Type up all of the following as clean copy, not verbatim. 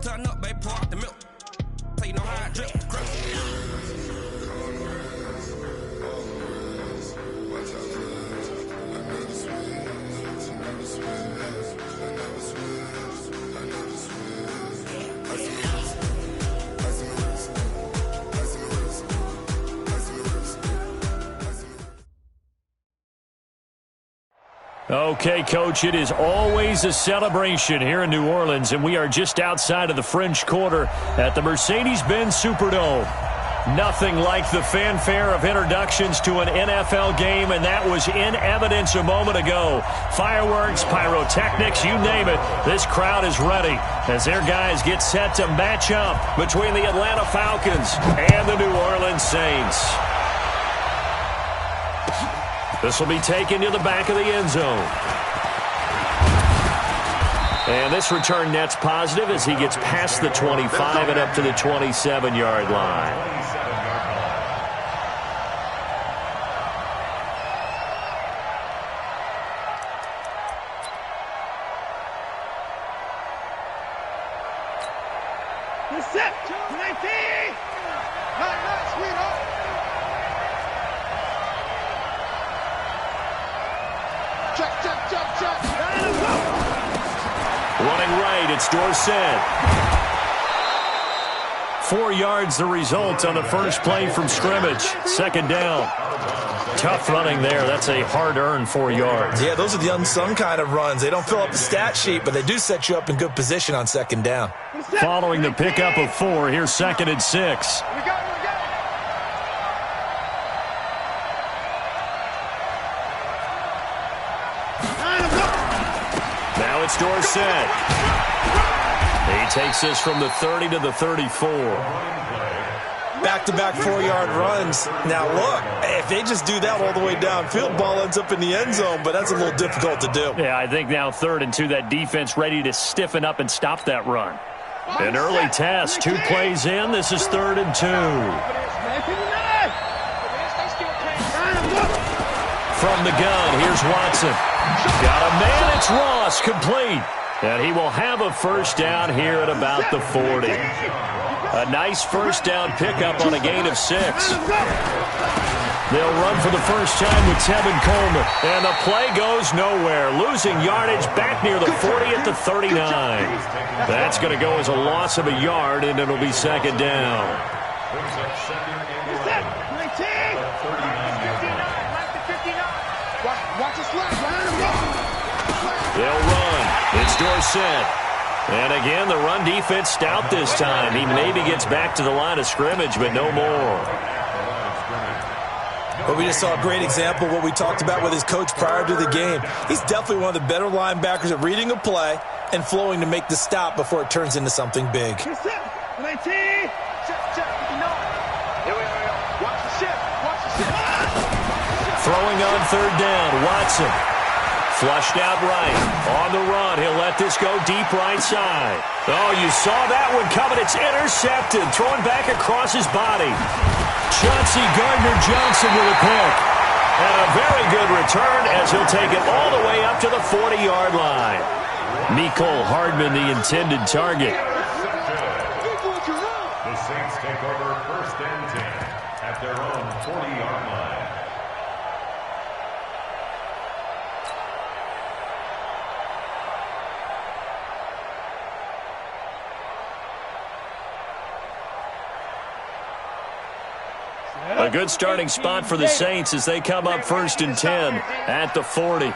turn up, baby, pour out the milk. So you know how I drip. Okay, Coach, it is always a celebration here in New Orleans, and we are just outside of the French Quarter at the Mercedes-Benz Superdome. Nothing like the fanfare of introductions to an NFL game, and that was in evidence a moment ago. Fireworks, pyrotechnics, you name it. This crowd is ready as their guys get set to match up between the Atlanta Falcons and the New Orleans Saints. This will be taken to the back of the end zone. And this return net's positive as he gets past the 25 and up to the 27-yard line. Running right, it's Dorsett. 4 yards the result on the first play from scrimmage. Second down. Tough running there. That's a hard-earned 4 yards. Yeah, those are the unsung kind of runs. They don't fill up the stat sheet, but they do set you up in good position on second down. Following the pickup of 4, here's 2nd and 6. Now it's Dorsett. He takes this from the 30 to the 34. Back-to-back 4-yard runs. Now, look, if they just do that all the way downfield, ball ends up in the end zone, but that's a little difficult to do. Yeah, I think now 3rd and 2, that defense ready to stiffen up and stop that run. An early test, 2 plays in. This is 3rd and 2. From the gun, here's Watson. Got a man, it's Ross, complete. And he will have a first down here at about the 40. A nice first down pickup on a gain of 6. They'll run for the first time with Tevin Coleman. And the play goes nowhere. Losing yardage back near the 40 at the 39. That's going to go as a loss of a yard, and it'll be second down. They'll run. It's Dorsett. And again, the run defense stout this time. He maybe gets back to the line of scrimmage, but no more. But we just saw a great example of what we talked about with his coach prior to the game. He's definitely one of the better linebackers at reading a play and flowing to make the stop before it turns into something big. Throwing on 3rd down, Watson. Flushed out right. On the run, he'll let this go deep right side. Oh, you saw that one coming. It's intercepted. Throwing back across his body. Chauncey Gardner-Johnson with a pick. And a very good return as he'll take it all the way up to the 40-yard line. Mecole Hardman, the intended target. The Saints take over 1st and 10 at their own 40-yard line. A good starting spot for the Saints as they come up 1st and 10 at the 40.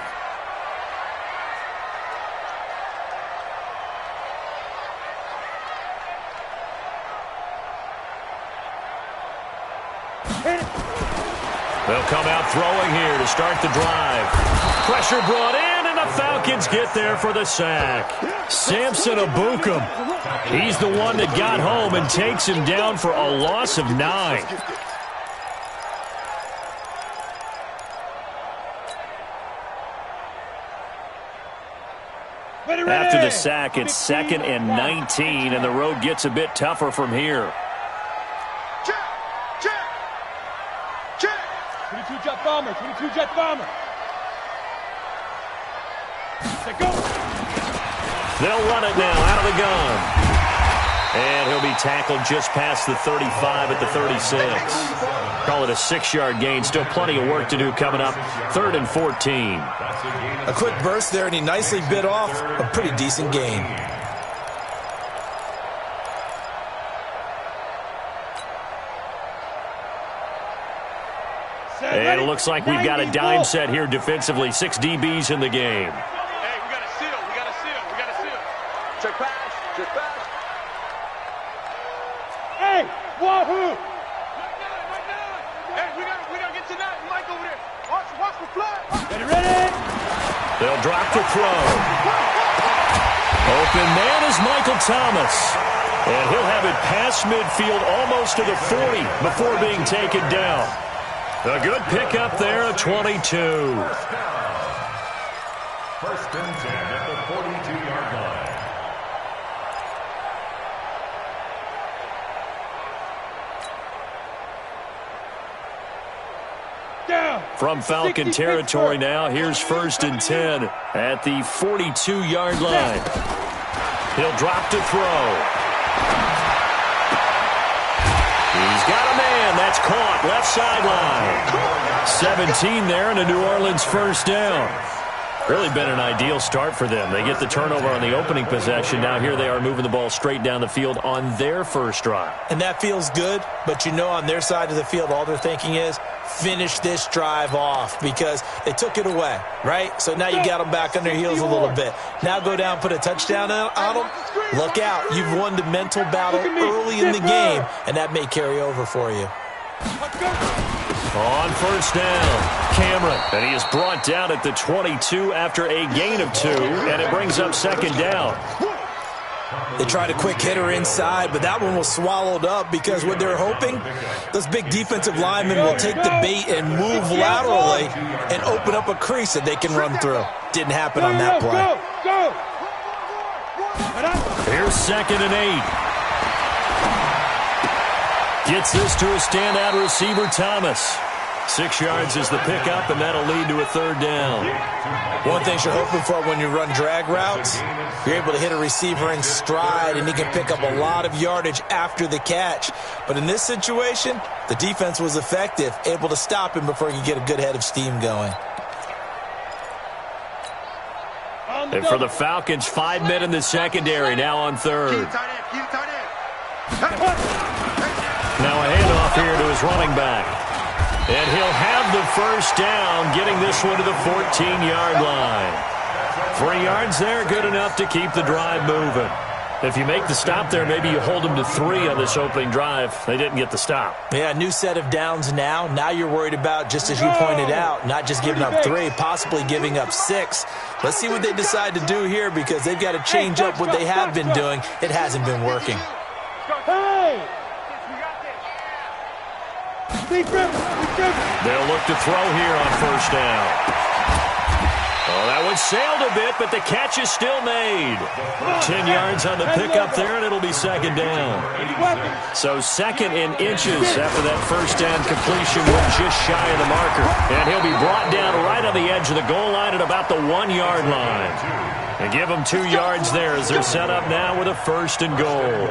They'll come out throwing here to start the drive. Pressure brought in, and the Falcons get there for the sack. Samson Ebukam. He's the one that got home and takes him down for a loss of 9. After the sack, it's 2nd and 19, and the road gets a bit tougher from here. Check. 22-jet bomber, 22-jet bomber. They'll run it now out of the gun. tackled just past the 35 at the 36. Call it a 6-yard gain. Still plenty of work to do coming up. 3rd and 14. A quick burst there, and he nicely bit off a pretty decent gain. And it looks like we've got a dime set here defensively. 6 DBs in the game. Hey, we got to seal. We got to seal. We got to seal. Check pass. Check pass. Hey, wahoo! Hey, we got to get to that. Mike over there. Watch the flag. Ready? They'll drop to throw. Open man is Michael Thomas. And he'll have it past midfield almost to the 40 before being taken down. A good pickup there at 22. First and 10 at the 42-yard line. Down. From Falcon territory now, here's 1st and 10 at the 42-yard line. He'll drop to throw. He's got a man. That's caught. Left sideline. 17 there and a New Orleans first down. Really been an ideal start for them. They get the turnover on the opening possession. Now here they are moving the ball straight down the field on their first drive. And that feels good, but you know on their side of the field, all they're thinking is finish this drive off because they took it away, right? So now you got them back on their heels a little bit. Now go down, put a touchdown on them. Look out. You've won the mental battle early in the game, and that may carry over for you. On first down, Cameron. And he is brought down at the 22 after a gain of 2, and it brings up 2nd down. They tried a quick hitter inside, but that one was swallowed up because what they're hoping, those big defensive linemen will take the bait and move laterally and open up a crease that they can run through. Didn't happen on that play. Here's 2nd and 8. Gets this to a standout receiver, Thomas. 6 yards is the pickup, and that'll lead to a 3rd down. One thing you're hoping for when you run drag routes, you're able to hit a receiver in stride, and he can pick up a lot of yardage after the catch. But in this situation, the defense was effective, able to stop him before he could get a good head of steam going. And for the Falcons, 5 men in the secondary, now on 3rd. Now a handoff here to his running back. And he'll have the first down, getting this one to the 14-yard line. 3 yards there, good enough to keep the drive moving. If you make the stop there, maybe you hold them to 3 on this opening drive. They didn't get the stop. Yeah, new set of downs now. Now you're worried about, just as you pointed out, not just giving up 3, possibly giving up 6. Let's see what they decide to do here because they've got to change up what they have been doing. It hasn't been working. They'll look to throw here on first down. Oh, that one sailed a bit, but the catch is still made. 10 yards on the pickup there, and it'll be 2nd down. So 2nd in inches after that first down completion went just shy of the marker. And he'll be brought down right on the edge of the goal line at about the 1-yard line. And give them 2 yards there as they're set up now with a 1st and goal.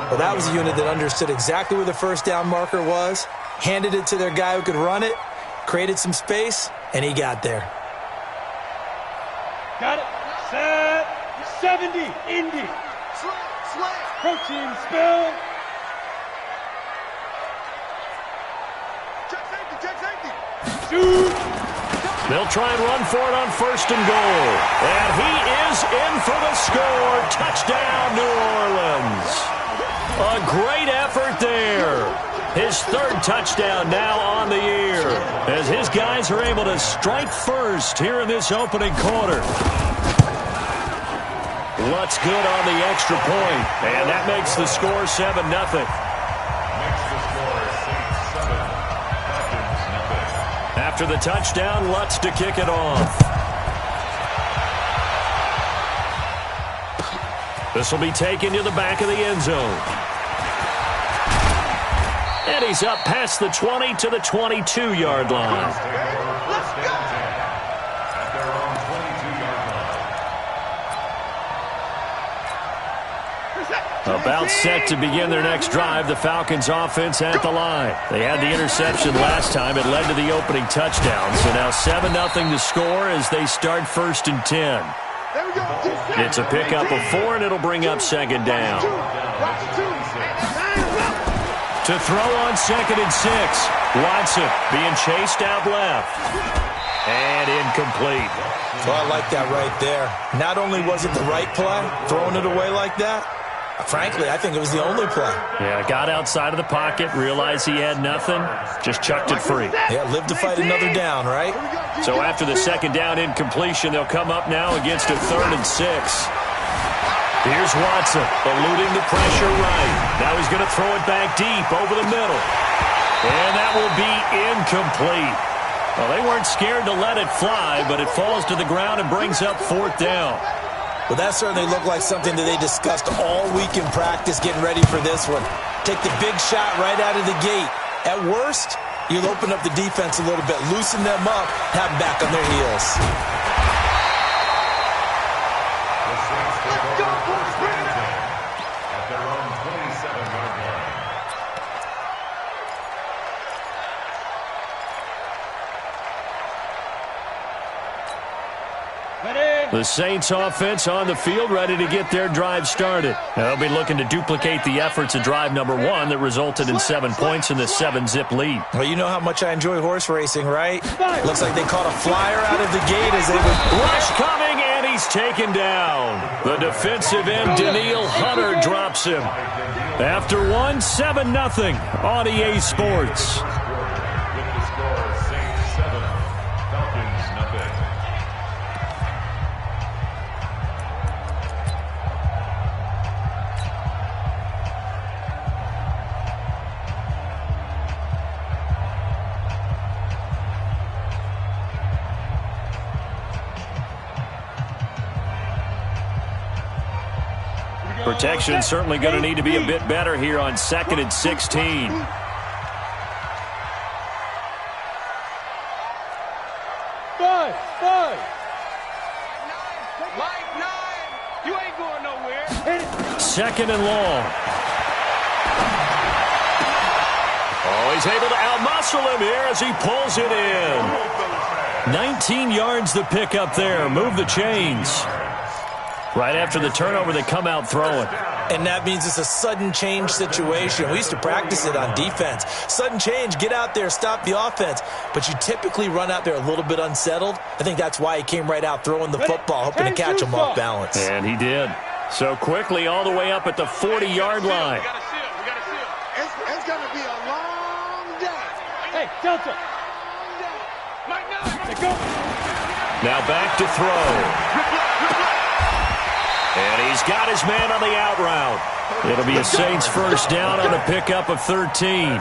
Well, that was a unit that understood exactly where the first down marker was, handed it to their guy who could run it, created some space, and he got there. Got it. Set. 70. Indy. Protein spill. Check safety. Shoot. They'll try and run for it on 1st and goal. And he is in for the score. Touchdown, New Orleans. A great effort there. His 3rd touchdown now on the year as his guys are able to strike first here in this opening quarter. Lutz good on the extra point, and that makes the score 7-0. After the touchdown, Lutz to kick it off. This will be taken to the back of the end zone. And he's up past the 20 to the 22-yard line. Let's go! At their own 22-yard line. About set to begin their next drive, the Falcons offense at the line. They had the interception last time. It led to the opening touchdown. So now 7-0 to score as they start 1st and 10. It's a pickup of 4, and it'll bring up 2nd down. To throw on 2nd and 6. Watson being chased out left. And incomplete. Well, I like that right there. Not only was it the right play, throwing it away like that, frankly, I think it was the only play. Yeah, got outside of the pocket, realized he had nothing, just chucked it free. Yeah, live to fight another down, right? So after the 2nd down incompletion, they'll come up now against a 3rd and 6. Here's Watson, eluding the pressure right. Now he's going to throw it back deep over the middle. And that will be incomplete. Well, they weren't scared to let it fly, but it falls to the ground and brings up 4th down. Well, that certainly looked like something that they discussed all week in practice getting ready for this one. Take the big shot right out of the gate. At worst, you'll open up the defense a little bit, loosen them up, have them back on their heels. At their own 27-yard line. The Saints offense on the field, ready to get their drive started. They'll be looking to duplicate the efforts of drive number 1 that resulted in 7 points in the 7-zip lead. Well, you know how much I enjoy horse racing, right? Looks like they caught a flyer out of the gate as they were... Rush coming, and he's taken down. The defensive end, Daniil Hunter, drops him. After 1, 7-0 on EA Sports. With the score, Saints 7, Falcons nothing. Protection certainly going to need to be a bit better here on 2nd and 16. You ain't going nowhere. 2nd and long. Oh, he's able to outmuscle him here as he pulls it in. 19 yards to pick up there. Move the chains. Right after the turnover, they come out throwing. And that means it's a sudden change situation. We used to practice it on defense. Sudden change, get out there, stop the offense. But you typically run out there a little bit unsettled. I think that's why he came right out throwing the football, hoping to catch him off balance. And he did. So quickly all the way up at the 40-yard line. We got to seal. It's going to be a long day. Hey, Delta. Mike, now. Go. Now back to throw. And he's got his man on the out route. It'll be a Saints 1st down on a pickup of 13.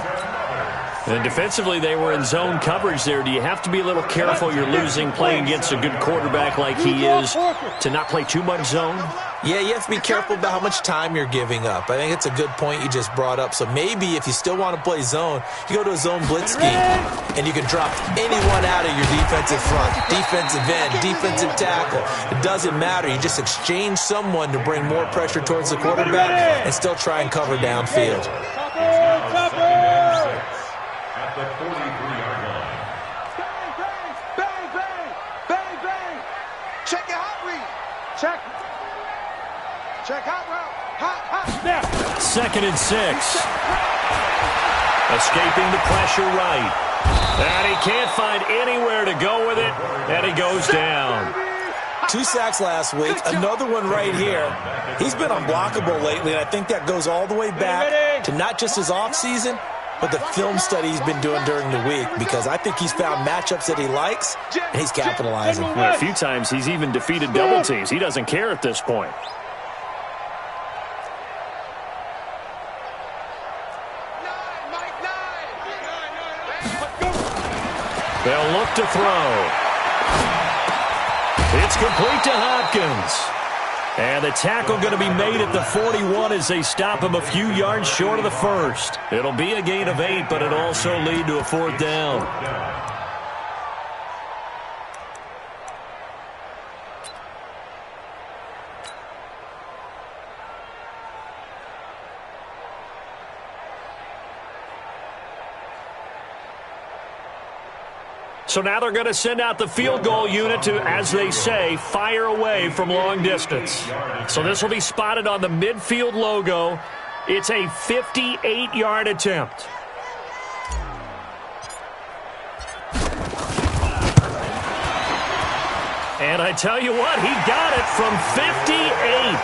And defensively, they were in zone coverage there. Do you have to be a little careful you're losing playing against a good quarterback like he is to not play too much zone? Yeah, you have to be careful about how much time you're giving up. I think it's a good point you just brought up. So maybe if you still want to play zone, you go to a zone blitz scheme, and you can drop anyone out of your defensive front, defensive end, defensive tackle. It doesn't matter. You just exchange someone to bring more pressure towards the quarterback and still try and cover downfield. At the 43-yard line. Bang, bang, bang, bang. Check your hot read. Check hot route. Hot. Now. 2nd and 6. Escaping the pressure right. And he can't find anywhere to go with it, and he goes down. 2 sacks last week, another one right here. He's been unblockable lately, and I think that goes all the way back to not just his offseason, but the film study he's been doing during the week, because I think he's found matchups that he likes, and he's capitalizing. Well, a few times he's even defeated double teams. He doesn't care at this point. They'll look to throw. It's complete to Hopkins. And the tackle going to be made at the 41 as they stop him a few yards short of the 1st. It'll be a gain of 8, but it'll also lead to a 4th down. So now they're going to send out the field goal unit to, as they say, fire away from long distance. So this will be spotted on the midfield logo. It's a 58-yard attempt. And I tell you what, he got it from 58.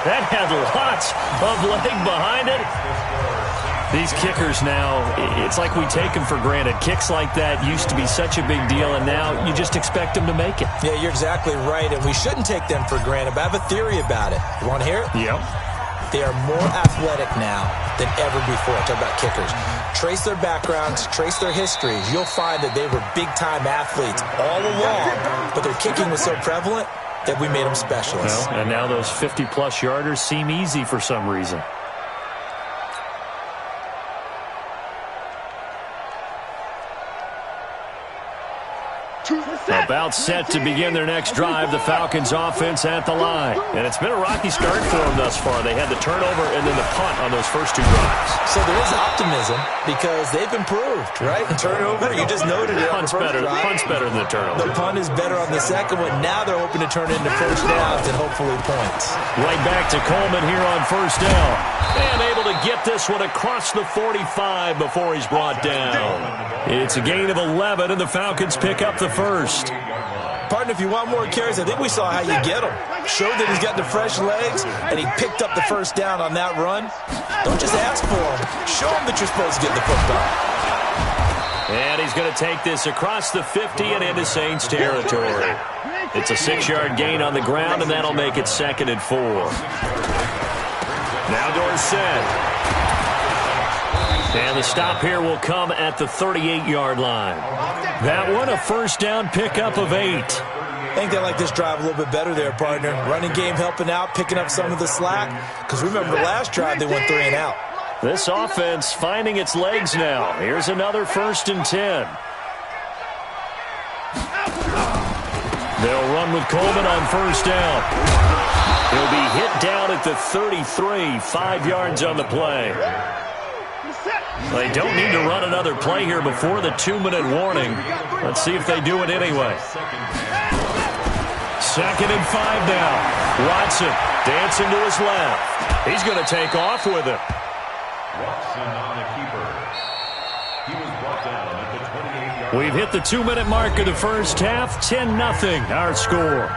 That had lots of leg behind it. These kickers now, it's like we take them for granted. Kicks like that used to be such a big deal, and now you just expect them to make it. Yeah, you're exactly right, and we shouldn't take them for granted, but I have a theory about it. You want to hear it? Yep. They are more athletic now than ever before. Talk about kickers. Trace their backgrounds, trace their histories. You'll find that they were big-time athletes all along, but their kicking was so prevalent that we made them specialists. Well, and now those 50-plus yarders seem easy for some reason. About set to begin their next drive, the Falcons offense at the line. And it's been a rocky start for them thus far. They had the turnover and then the punt on those first two drives. So there is optimism because they've improved, right? Turnover, you just noted it. Punt's better than the turnover. The punt is better on the second one. Now they're hoping to turn it into first downs and hopefully points. Right back to Coleman here on first down. And able to get this one across the 45 before he's brought down. It's a gain of 11, and the Falcons pick up the first. Partner, if you want more carries, I think we saw how you get him. Showed that he's got the fresh legs, and he picked up the first down on that run. Don't just ask for him. Show him that you're supposed to get the football. And he's going to take this across the 50 and into Saints territory. It's a 6-yard gain on the ground, and that'll make it 2nd and 4. Now Dorsett. And the stop here will come at the 38-yard line. That one, a first down pickup of 8. I think they like this drive a little bit better there, partner. Running game helping out, picking up some of the slack. Because remember the last drive, they went 3 and out. This offense finding its legs now. Here's another 1st and 10. They'll run with Coleman on first down. He'll be hit down at the 33, 5 yards on the play. They don't need to run another play here before the 2-minute warning. Let's see if they do it anyway. 2nd and 5 now. Watson dancing to his left. He's going to take off with it. Watson on the keeper. He was brought down at the 28-yard. We've hit the 2-minute mark of the first half. 10-0 our score.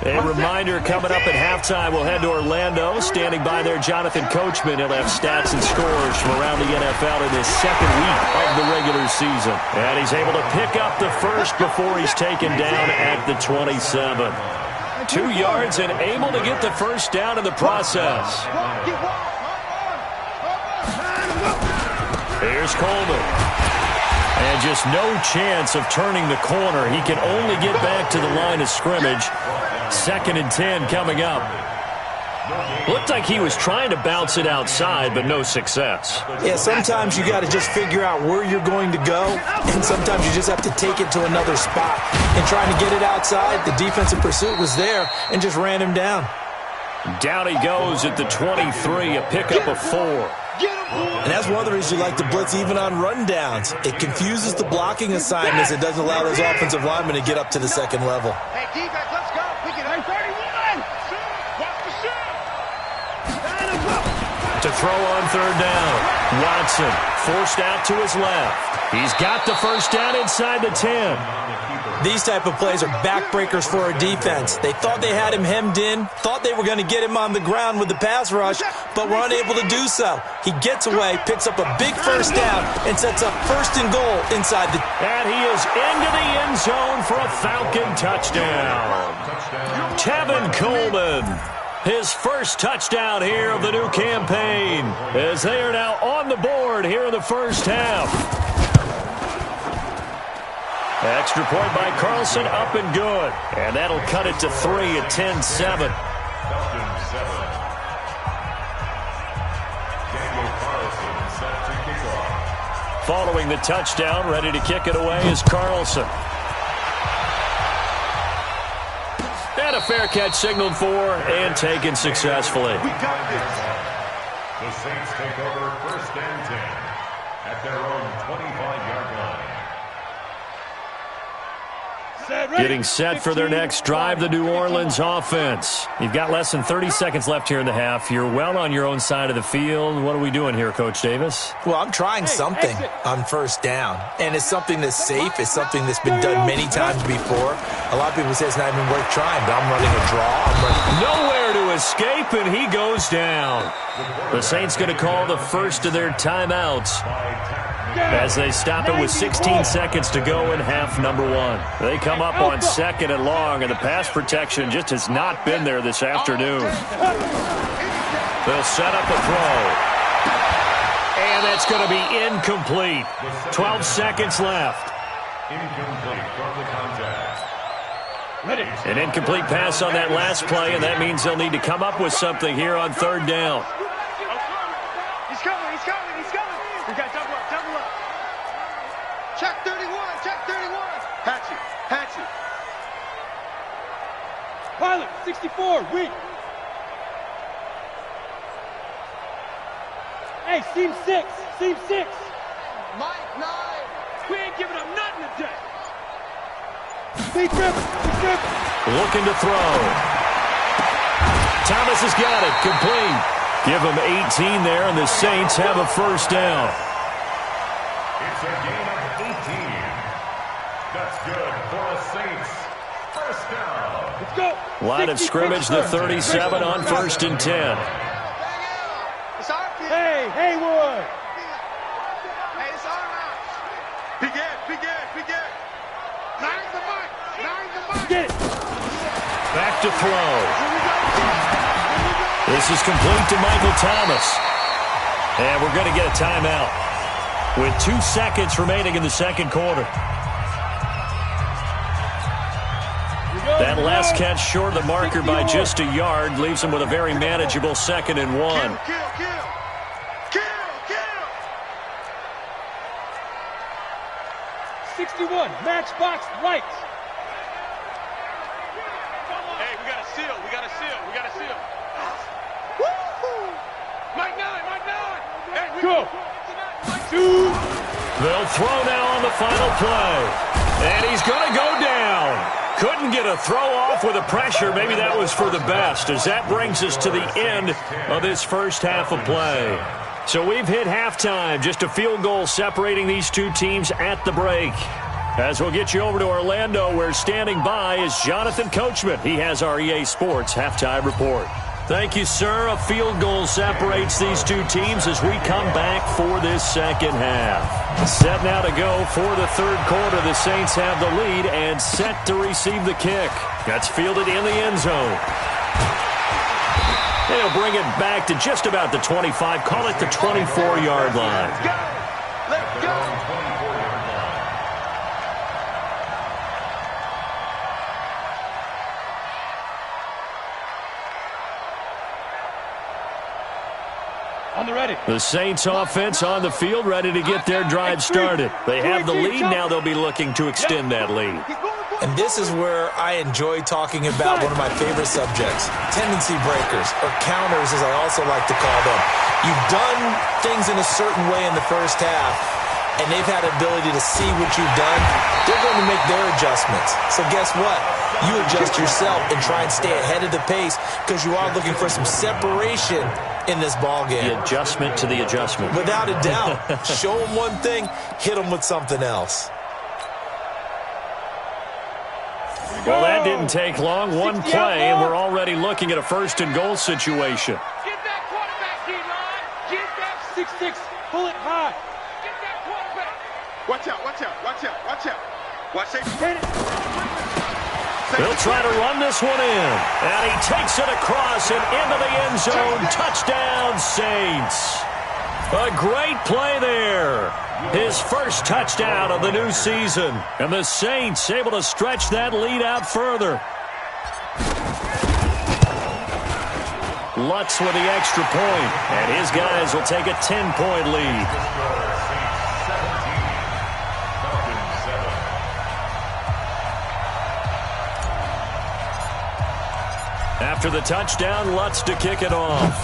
A reminder coming up at halftime, we'll head to Orlando. Standing by there, Jonathan Coachman. He'll have stats and scores from around the NFL in his 2nd week of the regular season. And he's able to pick up the first before he's taken down at the 27. 2 yards and able to get the first down in the process. Here's Coleman. And just no chance of turning the corner. He can only get back to the line of scrimmage. 2nd and 10 coming up. Looked like he was trying to bounce it outside, but no success. Yeah, sometimes you got to just figure out where you're going to go, and sometimes you just have to take it to another spot. And trying to get it outside, the defensive pursuit was there and just ran him down. Down he goes at the 23, a pickup of 4. And that's one of the reasons you like to blitz even on rundowns. It confuses the blocking assignments. It doesn't allow those offensive linemen to get up to the second level. Hey, defense, let's go. We can 31. Watch the shot. To throw on third down. Watson forced out to his left. He's got the first down inside the 10. These type of plays are backbreakers for a defense. They thought they had him hemmed in, thought they were going to get him on the ground with the pass rush, but were unable to do so. He gets away, picks up a big first down, and sets up 1st and goal inside the... And he is into the end zone for a Falcon touchdown. Tevin Coleman, his first touchdown here of the new campaign, as they are now on the board here in the first half. Extra point by Carlson, up and good. And that'll cut it to 3 at 10-7. Following the touchdown, ready to kick it away is Carlson. And And a fair catch signaled for and taken successfully. We got this. The Saints take over 1st and 10 at their own 25-yard line. Getting set for their next drive, the New Orleans offense. You've got less than 30 seconds left here in the half. You're well on your own side of the field. What are we doing here, Coach Davis? Well, I'm trying something on 1st down, and it's something that's safe. It's something that's been done many times before. A lot of people say it's not even worth trying, but I'm running a draw. Nowhere to escape, and he goes down. The Saints going to call the first of their timeouts as they stop it with 16 seconds to go in half number 1. They come up on 2nd and long, and the pass protection just has not been there this afternoon. They'll set up a throw. And that's going to be incomplete. 12 seconds left. Incomplete from the contact. An incomplete pass on that last play, and that means they'll need to come up with something here on 3rd down. He's coming, he's coming, he's coming. We got double up, double up. Check 31, check 31. Hatchet, hatchet. Pilot, 64, weak. Hey, seam 6, seam 6. Mike, 9. We ain't giving up nothing today. Speed driven, speed driven. Looking to throw. Thomas has got it, complete. Give him 18 there, and the Saints have a 1st down. It's a gain of 18. That's good for the Saints. 1st down. Let's go. Line of scrimmage, the 37 on 1st and 10. Hey, Haywood. Hey, it's all right. Begin. Nine the mic. Get it. Back to throw. This is complete to Michael Thomas. And we're going to get a timeout with 2 seconds remaining in the 2nd quarter. That last catch short of the marker by just a yard leaves them with a very manageable 2nd and 1. Kill. 61, matchbox right. Hey, we got a seal. Woo-hoo. Mike 9. Hey, go. 2. They'll throw now on the final play. And he's going to go down. Couldn't get a throw off with the pressure. Maybe that was for the best, as that brings us to the end of this first half of play. So we've hit halftime, just a field goal separating these two teams at the break. As we'll get you over to Orlando, where standing by is Jonathan Coachman. He has our EA Sports halftime report. Thank you, sir. A field goal separates these two teams as we come back for this second half. Set now to go for the 3rd quarter. The Saints have the lead and set to receive the kick. That's fielded in the end zone. They'll bring it back to just about the 25, call it the 24-yard line. Let's go. On the ready. The Saints offense on the field, ready to get their drive started. They have the lead. Now they'll be looking to extend that lead. And this is where I enjoy talking about one of my favorite subjects, tendency breakers, or counters as I also like to call them. You've done things in a certain way in the first half, and they've had ability to see what you've done. They're going to make their adjustments. So guess what? You adjust yourself and try and stay ahead of the pace because you are looking for some separation in this ball game. The adjustment to the adjustment. Without a doubt. Show them one thing, hit them with something else. Well, that didn't take long. One play, and we're already looking at a 1st and goal situation. Get that quarterback, D-line. Get that 6-6. Pull it high. Get that quarterback. Watch out. Watch it. They'll try to run this one in. And he takes it across and into the end zone. Touchdown, Saints. A great play there. His first touchdown of the new season. And the Saints able to stretch that lead out further. Lutz with the extra point. And his guys will take a 10-point lead. After the touchdown, Lutz to kick it off.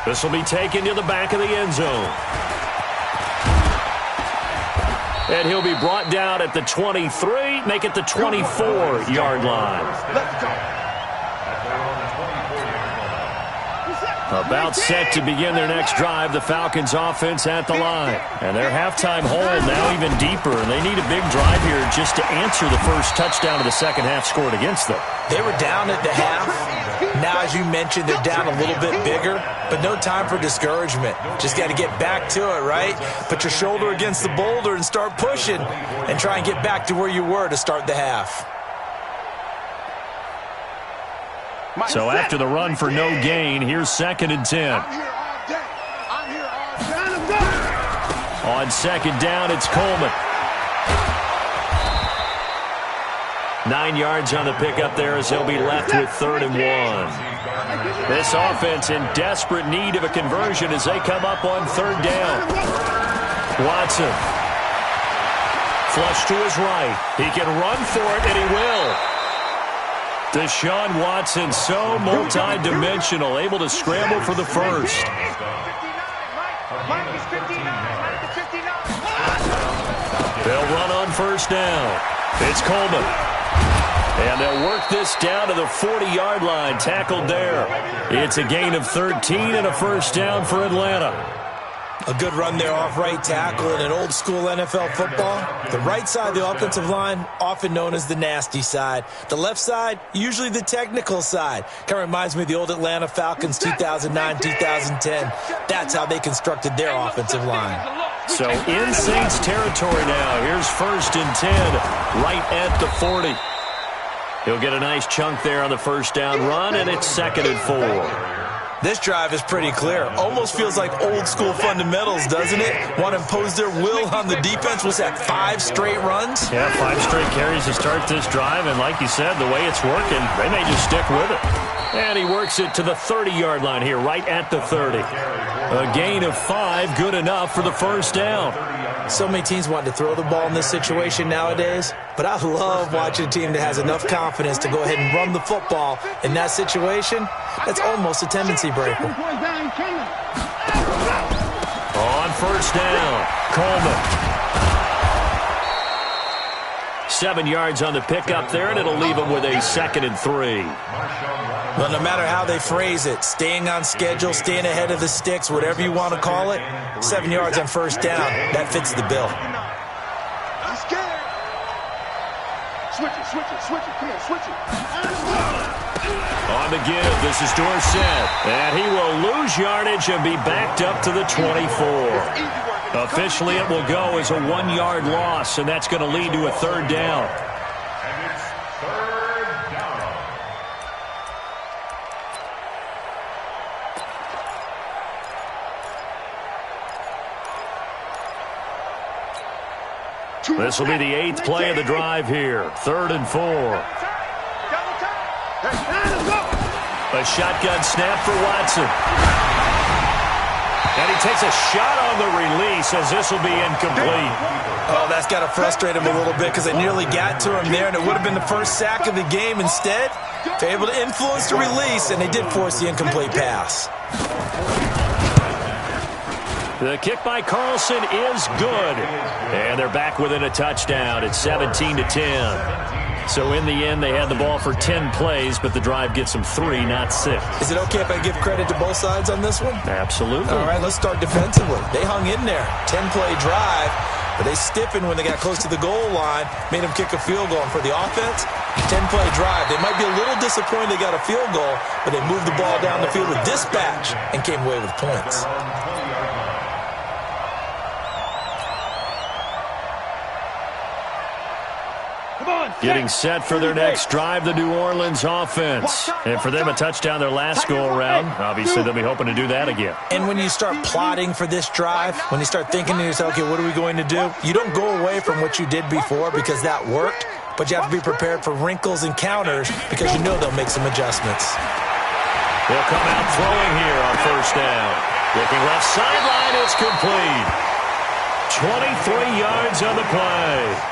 This will be taken to the back of the end zone. And he'll be brought down at the 23, make it the 24-yard line. Let's go. About set to begin their next drive, the Falcons offense at the line. And their halftime hole now even deeper, and they need a big drive here just to answer the first touchdown of the second half scored against them. They were down at the half. Now, as you mentioned, they're down a little bit bigger, but no time for discouragement. Just got to get back to it, right? Put your shoulder against the boulder and start pushing and try and get back to where you were to start the half. So after the run for no gain, here's 2nd and 10. On second down, it's Coleman. 9 yards on the pickup there as they'll be left with 3rd and 1. This offense in desperate need of a conversion as they come up on 3rd down. Watson. Flush to his right. He can run for it, and he will. Deshaun Watson, so multi-dimensional, able to scramble for the first. They'll run on 1st down. It's Coleman. And they'll work this down to the 40-yard line, tackled there. It's a gain of 13 and a 1st down for Atlanta. A good run there off right tackle in an old-school NFL football. The right side of the offensive line, often known as the nasty side. The left side, usually the technical side. Kind of reminds me of the old Atlanta Falcons 2009-2010. That's how they constructed their offensive line. So in Saints territory now. Here's 1st and 10, right at the 40. He'll get a nice chunk there on the 1st down run, and it's 2nd and 4. This drive is pretty clear. Almost feels like old-school fundamentals, doesn't it? Want to impose their will on the defense. Was that 5 straight runs? Yeah, 5 straight carries to start this drive, and like you said, the way it's working, they may just stick with it. And he works it to the 30-yard line here, right at the 30. A gain of 5, good enough for the 1st down. So many teams want to throw the ball in this situation nowadays, but I love watching a team that has enough confidence to go ahead and run the football in that situation. That's almost a tendency breaker. On 1st down, Coleman. 7 yards on the pickup there, and it'll leave him with a 2nd and 3. Well, no matter how they phrase it, staying on schedule, staying ahead of the sticks, whatever you want to call it, 7 yards on 1st down, that fits the bill. I'm scared. Switch it. Come on, switch it. On the give, this is Dorsett, and he will lose yardage and be backed up to the 24. Officially, it will go as a 1-yard loss, and that's going to lead to a 3rd down. And it's 3rd down. This will be the 8th play of the drive here. 3rd and 4. A shotgun snap for Watson. And he takes a shot on the release as this will be incomplete. Oh, that's got to frustrate him a little bit because they nearly got to him there, and it would have been the first sack of the game. Instead, they're able to influence the release, and they did force the incomplete pass. The kick by Carlson is good. And they're back within a touchdown. It's 17-10. So in the end, they had the ball for 10 plays, but the drive gets them 3, not 6. Is it okay if I give credit to both sides on this one? Absolutely. All right, let's start defensively. They hung in there. 10-play drive, but they stiffened when they got close to the goal line, made them kick a field goal. And for the offense, 10-play drive. They might be a little disappointed they got a field goal, but they moved the ball down the field with dispatch and came away with points. Getting set for their next drive, the New Orleans offense. And for them, a touchdown their last go-around. Obviously, they'll be hoping to do that again. And when you start plotting for this drive, when you start thinking to yourself, okay, what are we going to do? You don't go away from what you did before because that worked, but you have to be prepared for wrinkles and counters because you know they'll make some adjustments. They'll come out throwing here on 1st down. Looking left sideline, it's complete. 23 yards on the play.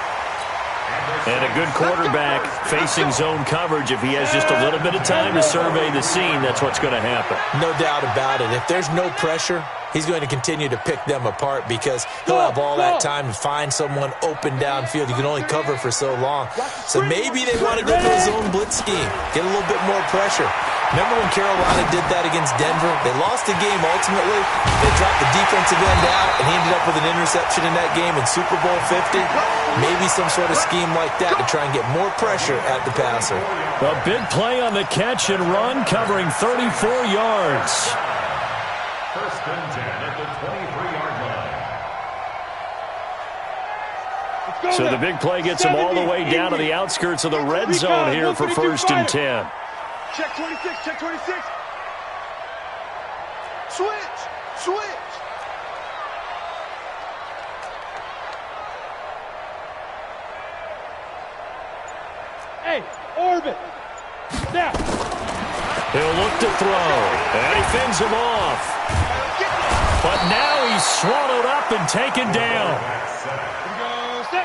And a good quarterback facing zone coverage. If he has just a little bit of time to survey the scene, that's what's going to happen. No doubt about it. If there's no pressure, he's going to continue to pick them apart because he'll have all that time to find someone open downfield. You can only cover for so long. So maybe they want to go to a zone blitz scheme, get a little bit more pressure. Remember when Carolina did that against Denver? They lost the game ultimately. They dropped the defensive end out, and he ended up with an interception in that game in Super Bowl 50. Maybe some sort of scheme like that to try and get more pressure at the passer. A big play on the catch and run, covering 34 yards. First and 10 at the 23-yard line. So the big play gets him all the way down to the outskirts of the red zone here for first and 10. Check 26, check 26. Switch. Hey, orbit. Now. He'll look to throw, and he fends him off. But now he's swallowed up and taken down.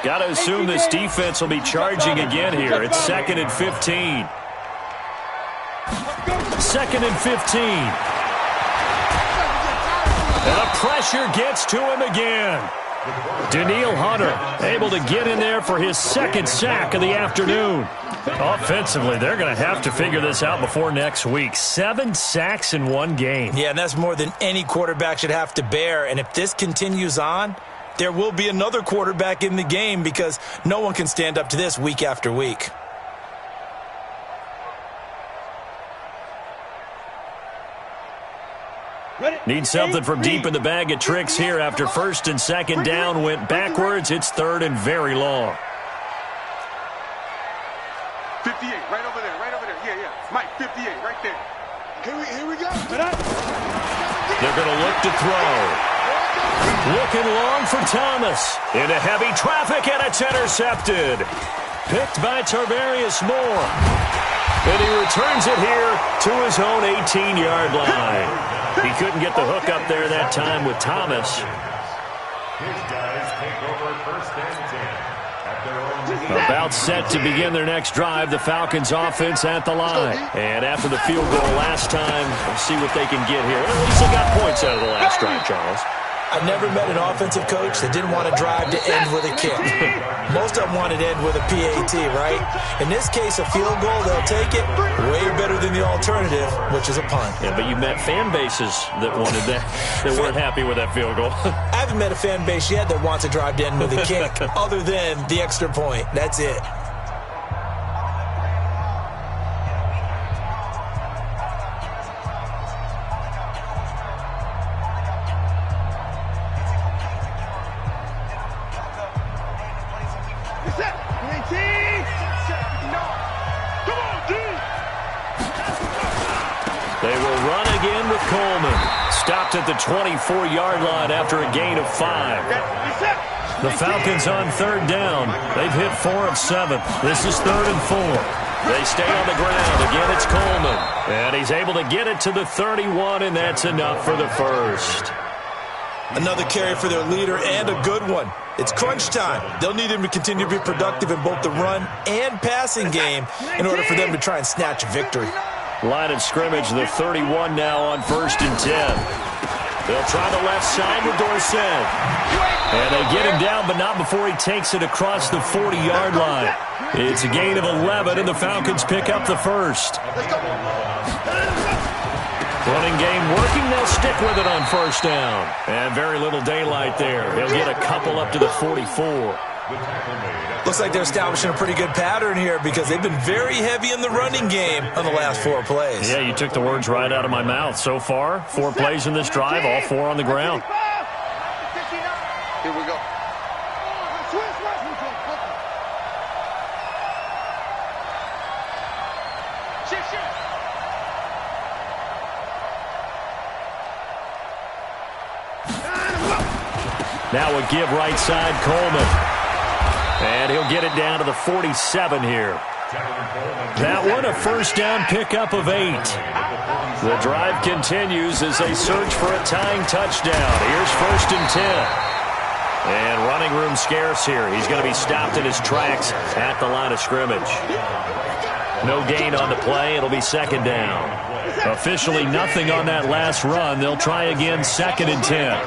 Got to assume this defense will be charging again here. It's 2nd and 15. 2nd and 15. And the pressure gets to him again. Danielle Hunter able to get in there for his 2nd sack of the afternoon. Offensively, they're going to have to figure this out before next week. 7 sacks in one game. Yeah, and that's more than any quarterback should have to bear. And if this continues on, there will be another quarterback in the game because no one can stand up to this week after week. Need something from deep in the bag of tricks here after 1st and 2nd down went backwards. It's 3rd and very long. 58, right over there. Yeah. Mike, 58, right there. Here we go. They're going to look to throw. Looking long for Thomas. Into heavy traffic, and it's intercepted. Picked by Tarvarius Moore. And he returns it here to his own 18-yard line. He couldn't get the hook up there that time with Thomas. His guys take over first and 10 at their own. About set to begin their next drive, the Falcons offense at the line. And after the field goal last time, we'll see what they can get here. At least they got points out of the last drive, Charles. I've never met an offensive coach that didn't want to drive to end with a kick. Most of them wanted to end with a PAT, right? In this case, a field goal, they'll take it. Way better than the alternative, which is a punt. Yeah, but you met fan bases that wanted that, that weren't happy with that field goal. I haven't met a fan base yet that wants to drive to end with a kick other than the extra point. That's it. They will run again with Coleman. Stopped at the 24-yard line after a gain of 5. The Falcons on 3rd down. They've hit 4 of 7. This is 3rd and 4. They stay on the ground. Again, it's Coleman. And he's able to get it to the 31, and that's enough for the first. Another carry for their leader and a good one. It's crunch time. They'll need him to continue to be productive in both the run and passing game in order for them to try and snatch a victory. Line of scrimmage, the 31 now on 1st and 10. They'll try the left side with Dorsett. And they get him down, but not before he takes it across the 40-yard line. It's a gain of 11, and the Falcons pick up the first. Running game working. They'll stick with it on 1st down. And very little daylight there. He'll get a couple up to the 44. Looks like they're establishing a pretty good pattern here because they've been very heavy in the running game on the last 4 plays. Yeah, you took the words right out of my mouth. So far, 4 plays in this drive, all 4 on the ground. Here we go. Now a give right side, Coleman. And he'll get it down to the 47 here. That one, a 1st down pickup of 8. The drive continues as they search for a tying touchdown. Here's 1st and 10. And running room scarce here. He's going to be stopped in his tracks at the line of scrimmage. No gain on the play. It'll be second down. Officially nothing on that last run. They'll try again, 2nd and 10.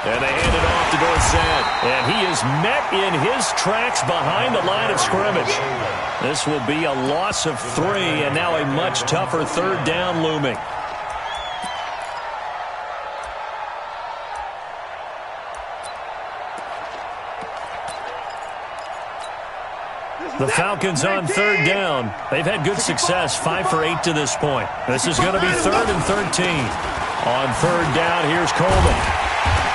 And they hand it off to Dorsett. And he is met in his tracks behind the line of scrimmage. This will be a loss of 3, and now a much tougher 3rd down looming. The Falcons on 3rd down. They've had good success, 5 for 8 to this point. This is going to be 3rd and 13. On 3rd down, here's Coleman.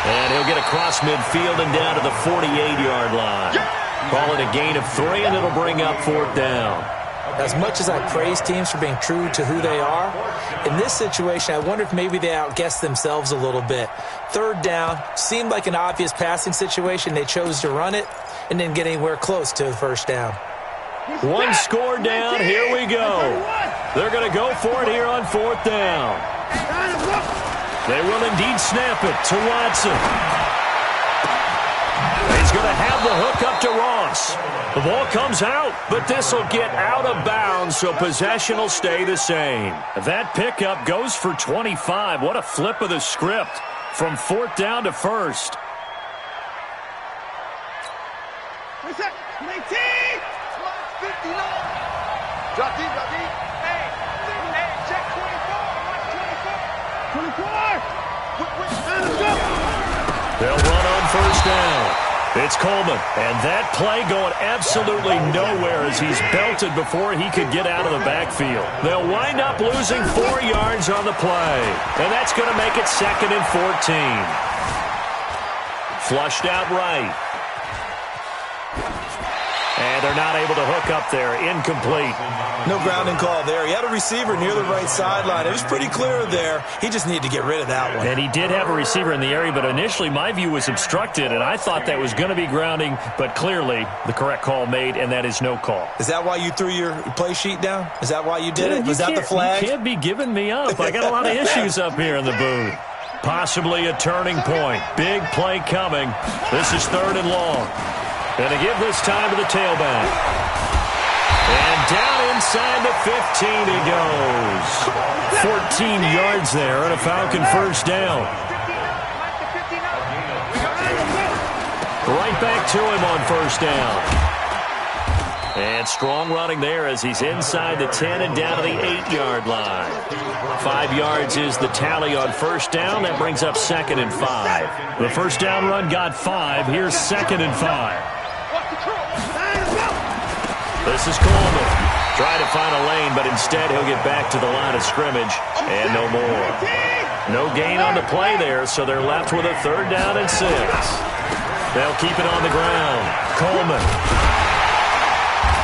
And he'll get across midfield and down to the 48-yard line. Call it a gain of 3, and it'll bring up 4th down. As much as I praise teams for being true to who they are, in this situation, I wonder if maybe they outguessed themselves a little bit. 3rd down seemed like an obvious passing situation. They chose to run it and didn't get anywhere close to the 1st down. 1 score down. Here we go. They're going to go for it here on 4th down. They will indeed snap it to Watson. He's going to have the hook up to Ross. The ball comes out, but this will get out of bounds, so possession will stay the same. That pickup goes for 25. What a flip of the script from 4th down to 1st. Drop deep, drop deep. Hey, check 24. 24. They'll run on 1st down. It's Coleman, and that play going absolutely nowhere as he's belted before he could get out of the backfield. They'll wind up losing 4 yards on the play, and that's going to make it 2nd and 14. Flushed out right. And they're not able to hook up there. Incomplete. No grounding call there. He had a receiver near the right sideline. It was pretty clear there. He just needed to get rid of that one. And he did have a receiver in the area, but initially my view was obstructed, and I thought that was going to be grounding, but clearly the correct call made, and that is no call. Is that why you threw your play sheet down? Is that why you did it? Was that the flag? You can't be giving me up. I got a lot of issues up here in the booth. Possibly a turning point. Big play coming. This is 3rd and long. Going to give this time to the tailback. And down inside the 15 he goes. 14 yards there and a Falcon 1st down. Right back to him on 1st down. And strong running there as he's inside the 10 and down to the 8-yard line. 5 yards is the tally on 1st down. That brings up 2nd and 5. The 1st down run got 5. Here's 2nd and 5. This is Coleman. Trying to find a lane, but instead he'll get back to the line of scrimmage. And no more. No gain on the play there, so they're left with a 3rd down and 6. They'll keep it on the ground. Coleman.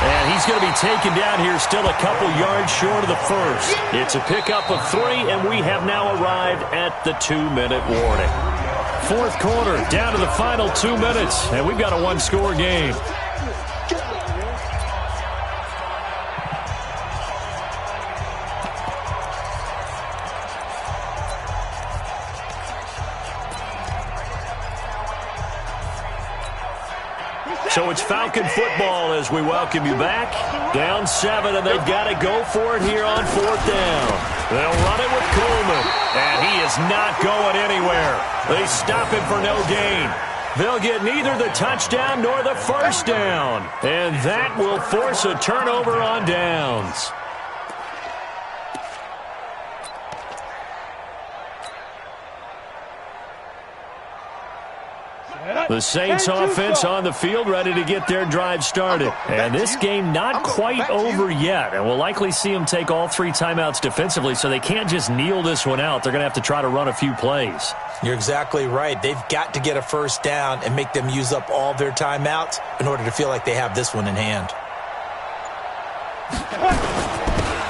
And he's going to be taken down here still a couple yards short of the 1st. It's a pickup of 3, and we have now arrived at the 2-minute warning. 4th quarter, down to the final 2 minutes, and we've got a 1-score game. So it's Falcon football as we welcome you back. Down 7, and they've got to go for it here on 4th down. They'll run it with Coleman, and he is not going anywhere. They stop him for no gain. They'll get neither the touchdown nor the 1st down, and that will force a turnover on downs. The Saints offense on the field ready to get their drive started. And this game not quite over yet. And we'll likely see them take all 3 timeouts defensively, so they can't just kneel this one out. They're going to have to try to run a few plays. You're exactly right. They've got to get a 1st down and make them use up all their timeouts in order to feel like they have this one in hand.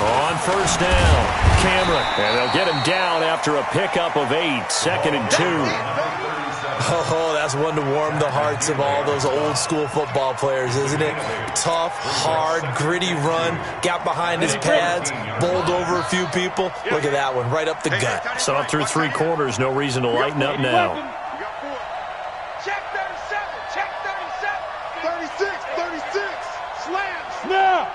On 1st down, Cameron. And they'll get him down after a pickup of 8. 2nd and 2. Oh, that's one to warm the hearts of all those old school football players, isn't it? Tough, hard, gritty run, got behind his pads, bowled over a few people. Look at that one, right up the gut. So up through 3 quarters, no reason to lighten up now. Check 37, check 37. 36, slam, snap.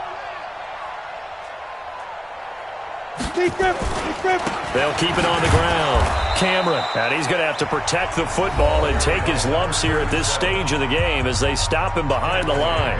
They'll keep it on the ground. Cameron, and he's going to have to protect the football and take his lumps here at this stage of the game as they stop him behind the line.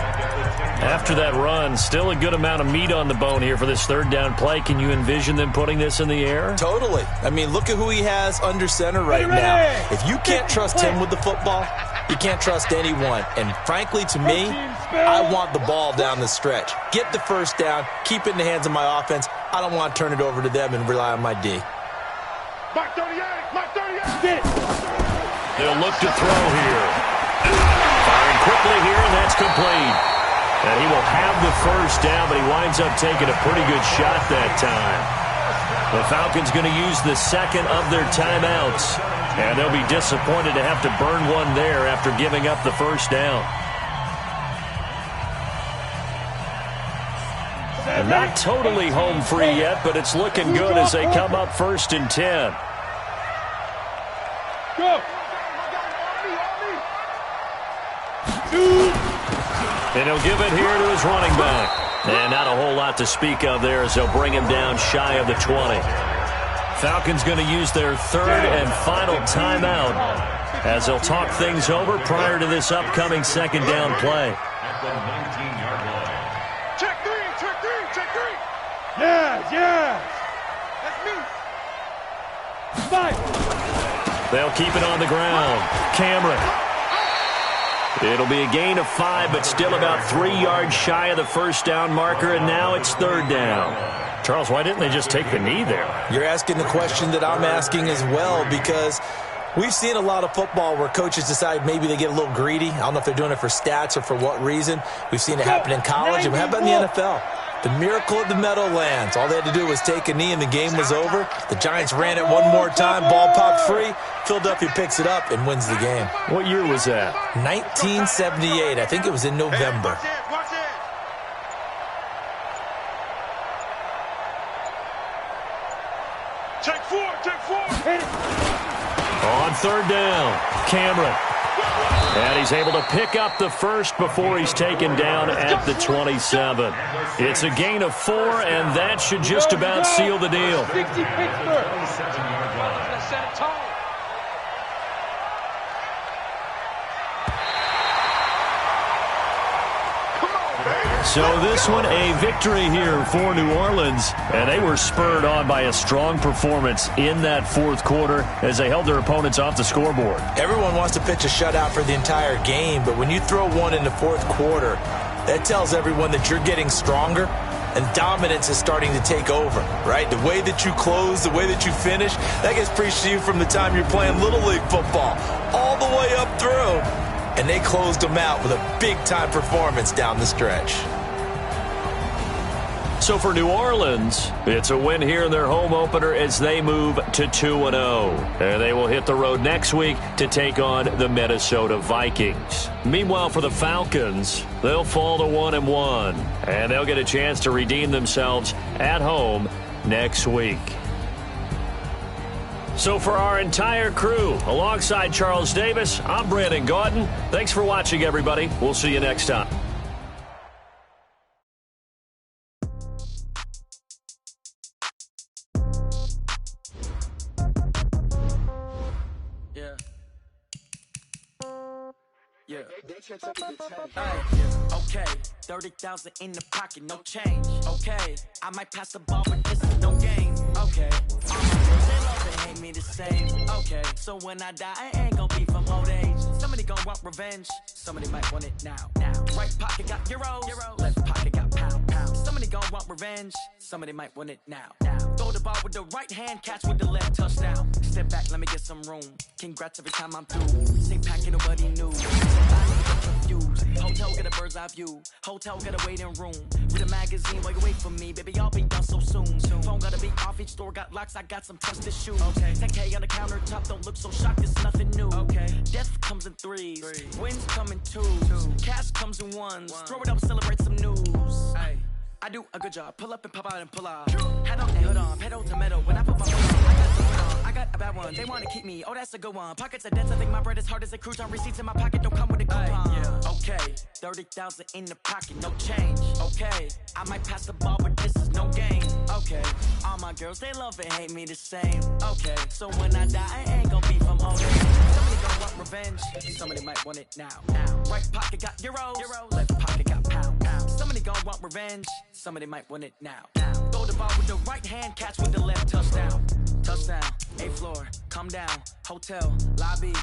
After that run, still a good amount of meat on the bone here for this 3rd down play. Can you envision them putting this in the air? Totally. I mean, look at who he has under center right now. If you can't trust him with the football, you can't trust anyone. And frankly, to me, I want the ball down the stretch. Get the 1st down, keep it in the hands of my offense. I don't want to turn it over to them and rely on my D. Mark 38, Mark 38. They'll look to throw here. Firing quickly here, and that's complete. And he will have the 1st down, but he winds up taking a pretty good shot that time. The Falcons going to use the 2nd of their timeouts, and they'll be disappointed to have to burn one there after giving up the 1st down. And not totally home free yet, but it's looking good as they come up 1st and 10. Go. And he'll give it here to his running back. And not a whole lot to speak of there as they'll bring him down shy of the 20. Falcons going to use their 3rd and final timeout as they'll talk things over prior to this upcoming 2nd down play. At the 19-yard line. Check 3, check 3, check 3. Yeah. That's me. 5. They'll keep it on the ground. Cameron. It'll be a gain of 5, but still about 3 yards shy of the 1st down marker, and now it's 3rd down. Charles, why didn't they just take the knee there? You're asking the question that I'm asking as well, because we've seen a lot of football where coaches decide maybe they get a little greedy. I don't know if they're doing it for stats or for what reason. We've seen it happen in college, and how about in the NFL? The miracle of the Meadowlands. All they had to do was take a knee and the game was over. The Giants ran it one more time. Ball popped free. Philadelphia picks it up and wins the game. What year was that? 1978. I think it was in November. Watch it. Check 4, check 4. Hit it. On 3rd down, Cameron. And he's able to pick up the 1st before he's taken down at the 27. It's a gain of 4, and that should just about seal the deal. 60 Pittsburgh. 27-yard line. Let's set a tone. So this one, a victory here for New Orleans, and they were spurred on by a strong performance in that 4th quarter as they held their opponents off the scoreboard. Everyone wants to pitch a shutout for the entire game, but when you throw one in the 4th quarter, that tells everyone that you're getting stronger and dominance is starting to take over, right? The way that you close, the way that you finish, that gets preached to you from the time you're playing Little League football all the way up through. And they closed them out with a big-time performance down the stretch. So for New Orleans, it's a win here in their home opener as they move to 2-0. And they will hit the road next week to take on the Minnesota Vikings. Meanwhile, for the Falcons, they'll fall to 1-1. And they'll get a chance to redeem themselves at home next week. So for our entire crew, alongside Charles Davis, I'm Brandon Gaudin. Thanks for watching, everybody. We'll see you next time. Yeah. Okay, 30,000 in the pocket, no change. Okay, I might pass the ball, but this is no game. Okay, they love to hate me the same. Okay, so when I die, I ain't gonna be from old age. Somebody gon' want revenge. Somebody might want it now. Right pocket got euros. Left pocket got pound. Somebody gon' want revenge. Somebody might want it now. Throw the ball with the right hand, catch with the left, touchdown. Step back, let me get some room. Congrats every time I'm through. Say packing nobody new. Confused. Hotel get a bird's eye view. Hotel get a waiting room. Read a magazine while you wait for me. Baby, I'll be done so soon. Phone gotta be off, each store got locks. I got some trusted shoes. 10K on the countertop, don't look so shocked, it's nothing new. Death comes in threes. Wins come in twos. Cash comes in ones. Throw it up, celebrate some news. I do a good job. Pull up and pop out and pull off. Head on and hood on, pedal to metal. When I put my foot on, I got a bad one. They wanna keep me. Oh, that's a good one. Pockets are dense. I think my bread is hard as a crouton. Receipts in my pocket don't come with a coupon. Okay, 30,000 in the pocket, no change. Okay, I might pass the ball, but this is no game. Okay, all my girls they love and hate me the same. Okay, so when I die, I ain't gonna be from old age. Somebody gon' want revenge. Somebody might want it now. Right pocket got euros. Left pocket got pound. Somebody gon' want revenge. Somebody might want it now. Throw the ball with the right hand, catch with the left, touchdown. Touchdown, 8th floor, come down, hotel, lobby.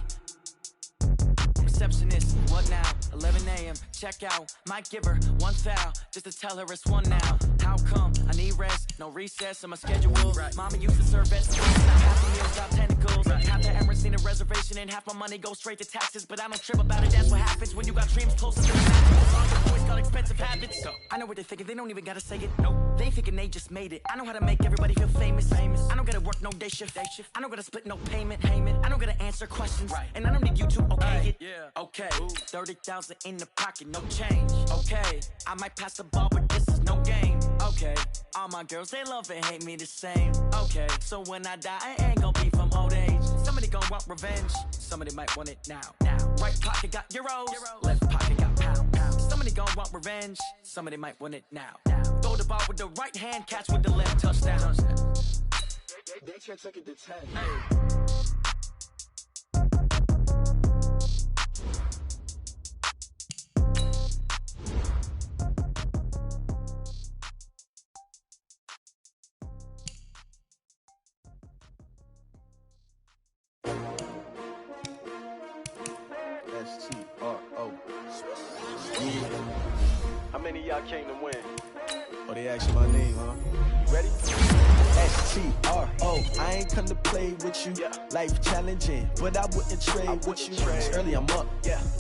Receptionist, what now? 11 a.m., check out. Might give her one foul, just to tell her it's one now. How come? I need rest, no recess in my schedule. Mama used to serve vegetables, now half the meals got tentacles. Half the Emirates need a reservation and half my money goes straight to taxes. But I don't trip about it, that's what happens when you got dreams closer to the mattress. Boys got expensive habits, so I know what they're thinking, they don't even gotta say it. Nope, they thinking they just made it. I know how to make everybody feel famous. I don't gotta work no day shift. I don't gotta split no payment. I don't gotta answer questions, and I don't need you to okay it. Okay, 30,000 in the pocket, no change. Okay, I might pass the ball, but this is no game. Okay, all my girls, they love and hate me the same. Okay, so when I die, I ain't gonna be from old age. Somebody gon' want revenge. Somebody might want it now. Right pocket got euros. Left pocket got pound. Somebody gon' want revenge. Somebody might want it now. Throw the ball with the right hand, catch with the left, touchdown. They can't take it to 10. S-T-R-O. Yeah. How many of y'all came to win? Oh, they asked my name, huh? You ready? S-T-R-O. I ain't come to play with you. Life challenging, but I wouldn't trade with you. It's early, I'm up.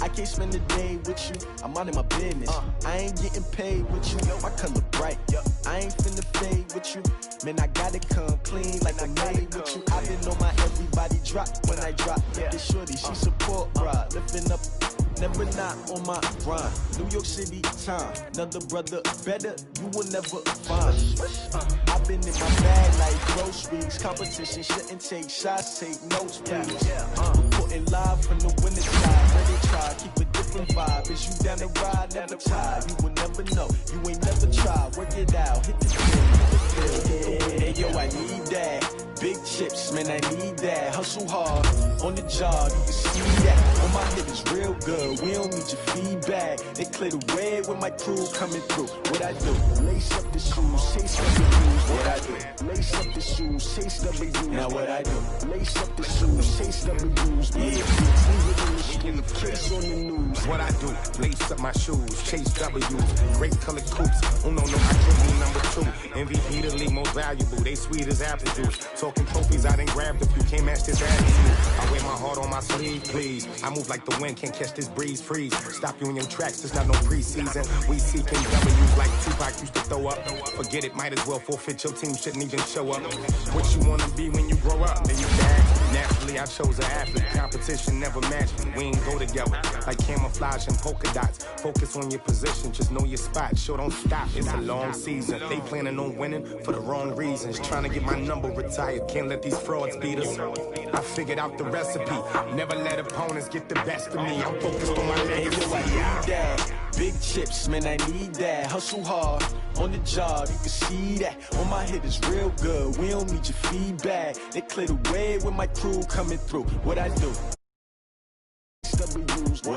I can't spend the day with you. I'm minding my business. I ain't getting paid with you. My color bright. I ain't finna fade with you. Man, I gotta come clean like I made with you. I been on my everybody drop when I drop. Look at shorty, she support, bruh. Lifting up. Never not on my grind. New York City time. Another brother better, you will never find. I've been in my bag like groceries. Competition shouldn't take shots, take notes, please. Reporting live from the winning side. Ready try, keep a different vibe. Is you down the ride, never tired. You will never know, you ain't never tried. Work it out, hit the field. Hey yo, I need that. Big chips, man, I need that. Hustle hard, on the job, you can see that. On my hit is real good, we don't need your feedback. They clear the way with my crew coming through. What I do? Lace up the shoes, chase W's. What I do? Lace up the shoes, chase W's. Now what I do? Lace up the shoes, chase W's. Yeah, in the case on the news. What I do, lace up my shoes, chase W's, great colored coupes. Oh no, I can't be number 2. MVP the league most valuable, they sweet as apple juice. Talking trophies, I done grabbed a few, can't match this attitude. I wear my heart on my sleeve, please. I move like the wind, can't catch this breeze, freeze. Stop you in your tracks, there's not no preseason. We seeking W's like Tupac used to throw up. Forget it, might as well forfeit, your team shouldn't even show up. What you wanna be when you grow up, then you die. Naturally, I chose an athlete, competition never matched me. We ain't go together, like camouflage and polka dots. Focus on your position, just know your spot. Sure, don't stop, it's a long season. They planning on winning for the wrong reasons. Trying to get my number retired, can't let these frauds beat us. I figured out the recipe, never let opponents get the best of me. I'm focused on my legacy. I need that. Big chips, man, I need that. Hustle hard, on the job, you can see that. On my hit is real good, we don't need your feedback. They clear the way with my crew coming through. What I do? W's.